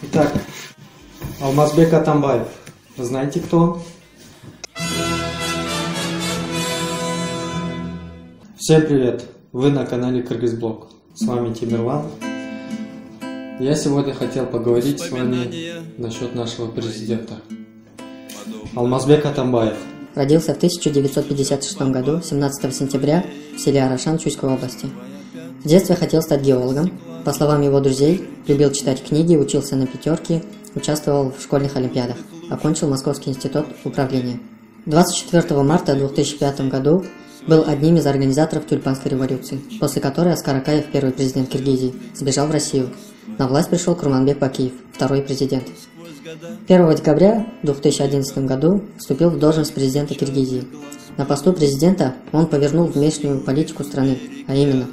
Итак, Алмазбек Атамбаев. Вы знаете, кто он? Всем привет! Вы на канале Кыргызблог. С вами Тимирлан. Я сегодня хотел поговорить с вами насчет нашего президента. Алмазбек Атамбаев. Родился в 1956 году, 17 сентября, в селе Арашан Чуйской области. В детстве хотел стать геологом. По словам его друзей, любил читать книги, учился на пятерке, участвовал в школьных олимпиадах. Окончил Московский институт управления. 24 марта 2005 году был одним из организаторов Тюльпанской революции, после которой Аскар Акаев, первый президент Киргизии, сбежал в Россию. На власть пришел Курманбек Бакиев, второй президент. 1 декабря 2011 году вступил в должность президента Киргизии. На посту президента он повернул внешнюю политику страны, а именно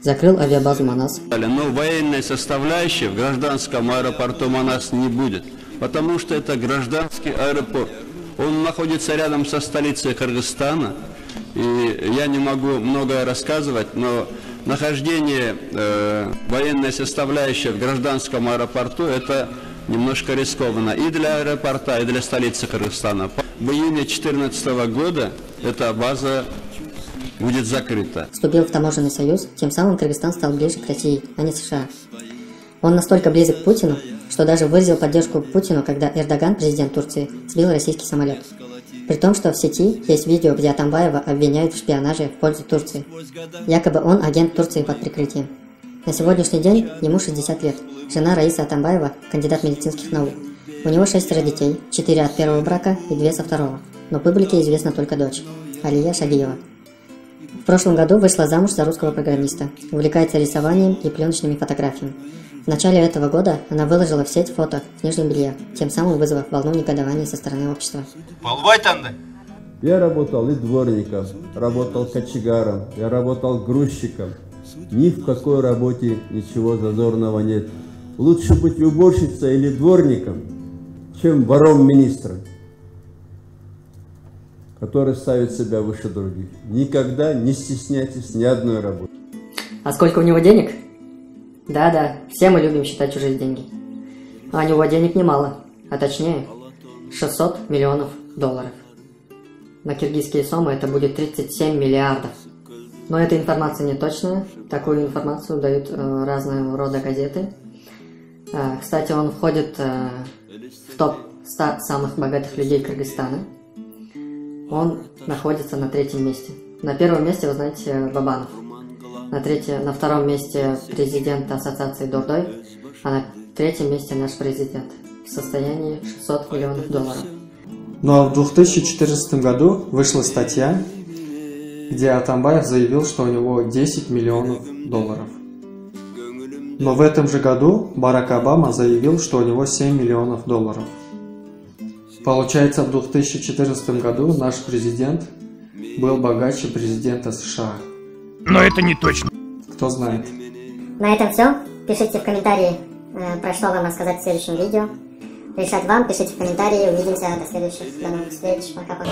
закрыл авиабазу Манас. Но военной составляющей в гражданском аэропорту Манас не будет, потому что это гражданский аэропорт. Он находится рядом со столицей Кыргызстана, и я не могу многое рассказывать, но нахождение военной составляющей в гражданском аэропорту – это немножко рискованно и для аэропорта, и для столицы Кыргызстана. В июне 2014 года эта база будет закрыта. Вступил в таможенный союз, тем самым Кыргызстан стал ближе к России, а не США. Он настолько близок к Путину, что даже выразил поддержку Путину, когда Эрдоган, президент Турции, сбил российский самолет. При том, что в сети есть видео, где Атамбаева обвиняют в шпионаже в пользу Турции. Якобы он агент Турции под прикрытием. На сегодняшний день ему 60 лет. Жена Раиса Атамбаева, кандидат медицинских наук. У него 6 детей, 4 от первого брака и 2 со второго. Но публике известна только дочь, Алия Шагиева. В прошлом году вышла замуж за русского программиста, увлекается рисованием и пленочными фотографиями. В начале этого года она выложила в сеть фото в нижнем белье, тем самым вызвав волну негодования со стороны общества. Я работал и дворником, работал кочегаром, я работал грузчиком. Ни в какой работе ничего зазорного нет. Лучше быть уборщицей или дворником, чем вором-министром, который ставит себя выше других. Никогда не стесняйтесь ни одной работы. А сколько у него денег? Да-да, все мы любим считать чужие деньги. А у него денег немало, а точнее 600 миллионов долларов. На киргизские сомы это будет 37 миллиардов. Но эта информация не точная, такую информацию дают разного рода газеты. Кстати, он входит в топ-100 самых богатых людей Кыргызстана. Он находится на 3-м месте. На 1-м месте, вы знаете, Бабанов. На 2-м месте президент ассоциации Дордой, а на 3-м месте наш президент в состоянии 600 миллионов долларов. Ну а в 2014 году вышла статья, где Атамбаев заявил, что у него 10 миллионов долларов. Но в этом же году Барак Обама заявил, что у него 7 миллионов долларов. Получается, в 2014 году наш президент был богаче президента США. Но это не точно. Кто знает. На этом все. Пишите в комментарии, про что вам рассказать в следующем видео. Решать вам, пишите в комментарии. Увидимся. До новых встреч. Пока-пока.